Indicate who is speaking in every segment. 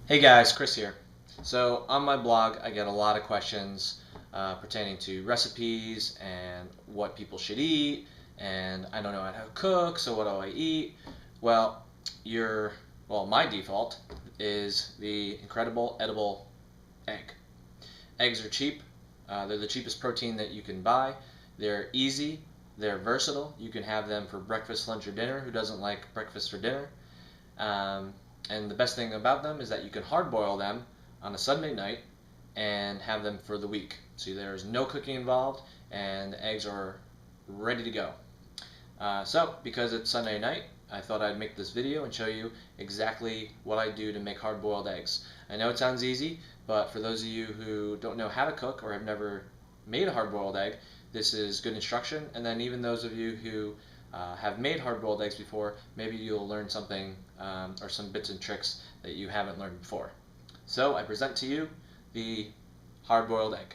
Speaker 1: Hey guys, Chris here. So on my blog, I get a lot of questions pertaining to recipes and what people should eat, and I don't know how to cook, so what do I eat? Well, my default is the incredible edible egg. Eggs are cheap. They're the cheapest protein that you can buy. They're easy. They're versatile. You can have them for breakfast, lunch, or dinner. Who doesn't like breakfast or dinner? And the best thing about them is that you can hard boil them on a Sunday night and have them for the week. So there's no cooking involved and the eggs are ready to go. So because it's Sunday night, I thought I'd make this video and show you exactly what I do to make hard-boiled eggs. I know it sounds easy, but for those of you who don't know how to cook or have never made a hard-boiled egg, this is good instruction. And then even those of you who have made hard-boiled eggs before, maybe you'll learn something or some bits and tricks that you haven't learned before. So I present to you the hard-boiled egg.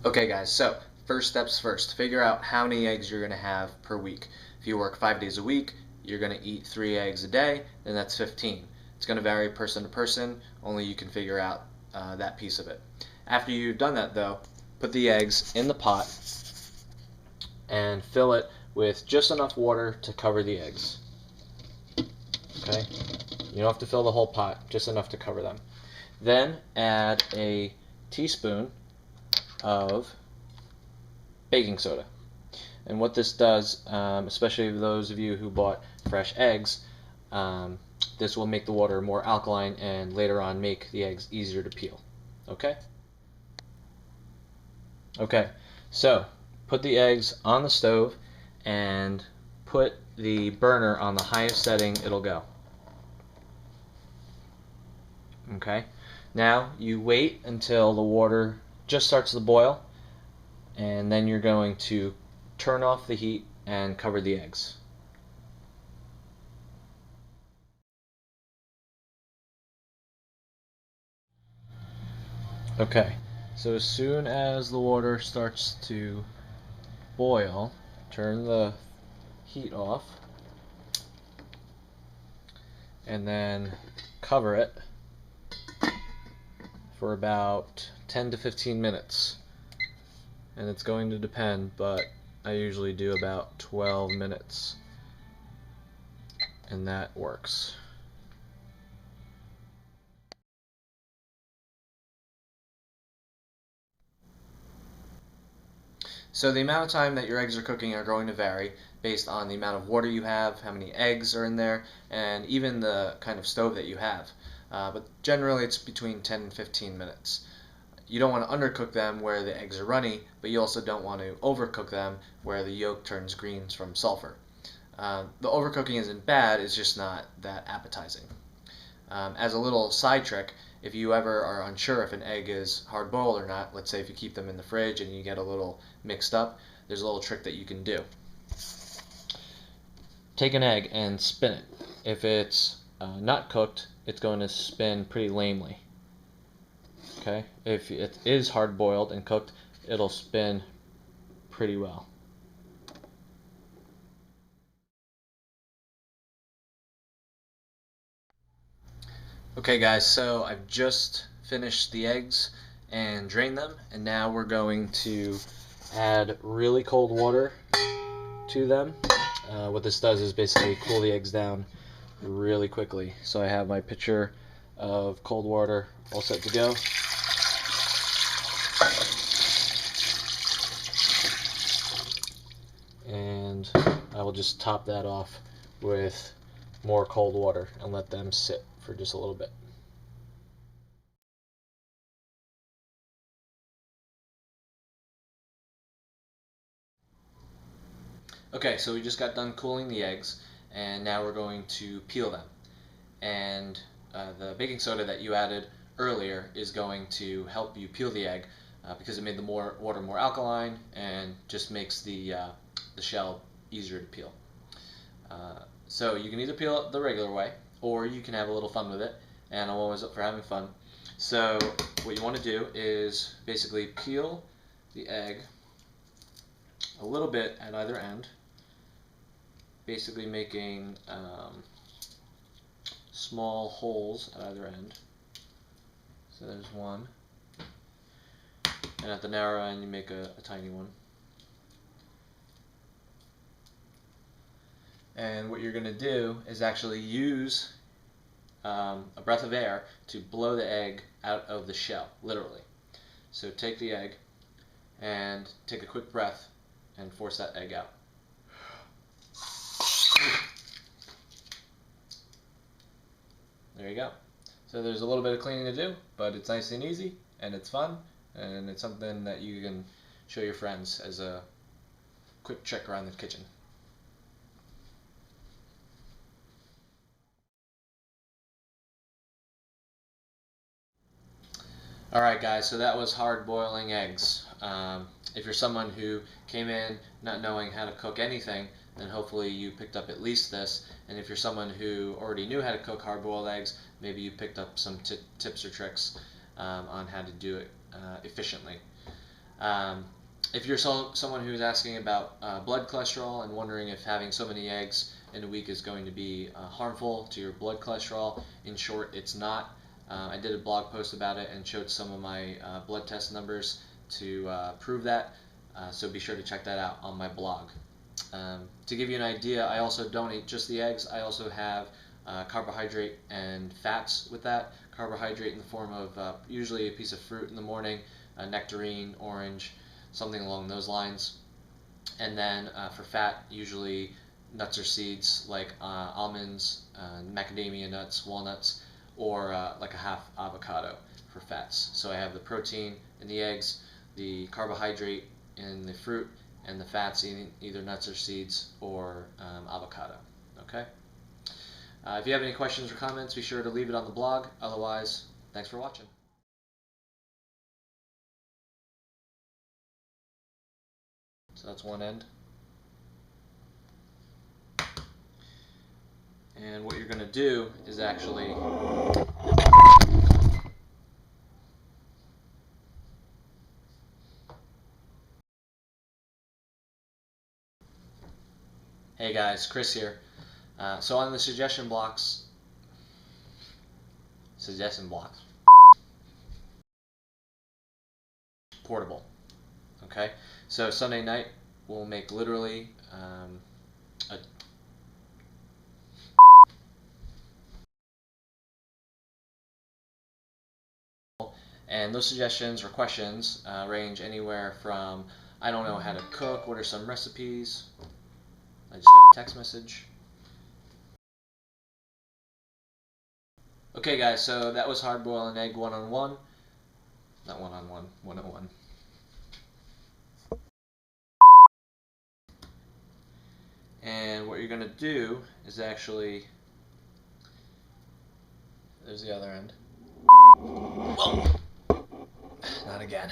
Speaker 1: Okay guys, so first steps first. Figure out how many eggs you're going to have per week. If you work 5 days a week, you're going to eat 3 eggs a day, then that's 15. It's going to vary person to person, only you can figure out that piece of it. After you've done that though, put the eggs in the pot and fill it with just enough water to cover the eggs. Okay? You don't have to fill the whole pot, just enough to cover them. Then add a teaspoon of baking soda. And what this does, especially those of you who bought fresh eggs, this will make the water more alkaline and later on make the eggs easier to peel. Okay? Okay, so put the eggs on the stove and put the burner on the highest setting it'll go. Okay, now you wait until the water just starts to boil, and then you're going to turn off the heat and cover the eggs. Okay, so as soon as the water starts to boil, turn the heat off and then cover it for about 10 to 15 minutes. And it's going to depend, but I usually do about 12 minutes. And that works. So the amount of time that your eggs are cooking are going to vary based on the amount of water you have, how many eggs are in there, and even the kind of stove that you have. But generally it's between 10 and 15 minutes. You don't want to undercook them where the eggs are runny, but you also don't want to overcook them where the yolk turns green from sulfur. The overcooking isn't bad, it's just not that appetizing. As a little side trick, if you ever are unsure if an egg is hard boiled or not, let's say if you keep them in the fridge and you get a little mixed up, there's a little trick that you can do. Take an egg and spin it. If it's not cooked, it's going to spin pretty lamely. Okay, if it is hard boiled and cooked, it'll spin pretty well. Okay guys, so I've just finished the eggs and drained them, and now we're going to add really cold water to them. What this does is basically cool the eggs down really quickly. So I have my pitcher of cold water all set to go. And I will just top that off with more cold water and let them sit for just a little bit. Okay, so we just got done cooling the eggs, and now we're going to peel them. And the baking soda that you added earlier is going to help you peel the egg because it made the water more alkaline and just makes the shell easier to peel. So you can either peel it the regular way, or you can have a little fun with it, and I'm always up for having fun. So what you want to do is basically peel the egg a little bit at either end, basically making small holes at either end. So there's one, and at the narrow end you make a tiny one. And what you're going to do is actually use a breath of air to blow the egg out of the shell, literally. So take the egg and take a quick breath and force that egg out. There you go. So there's a little bit of cleaning to do, but it's nice and easy, and it's fun, and it's something that you can show your friends as a quick trick around the kitchen. Alright guys, so that was hard boiling eggs. If you're someone who came in not knowing how to cook anything, then hopefully you picked up at least this. And if you're someone who already knew how to cook hard boiled eggs, maybe you picked up some tips or tricks on how to do it efficiently. If you're someone who's asking about blood cholesterol and wondering if having so many eggs in a week is going to be harmful to your blood cholesterol, in short, it's not. I did a blog post about it and showed some of my blood test numbers to prove that, so be sure to check that out on my blog. To give you an idea, I also don't eat just the eggs. I also have carbohydrate and fats with that. Carbohydrate in the form of usually a piece of fruit in the morning, a nectarine, orange, something along those lines. And then for fat, usually nuts or seeds like almonds, macadamia nuts, walnuts, or like a half avocado for fats. So I have the protein in the eggs, the carbohydrate in the fruit, and the fats in either nuts or seeds or avocado. Okay? If you have any questions or comments, be sure to leave it on the blog. Otherwise, thanks for watching. So that's one end. And what you're going to do is actually Hey guys, Chris here. So on the suggestion blocks, portable. Okay, so Sunday night we'll make literally a and those suggestions or questions range anywhere from I don't know how to cook, what are some recipes? I just got a text message. Okay guys, so that was hard boiled an egg 1-on-1. Not 1-on-1, 1-on-1. And what you're going to do is actually, there's the other end. Whoa! Not again.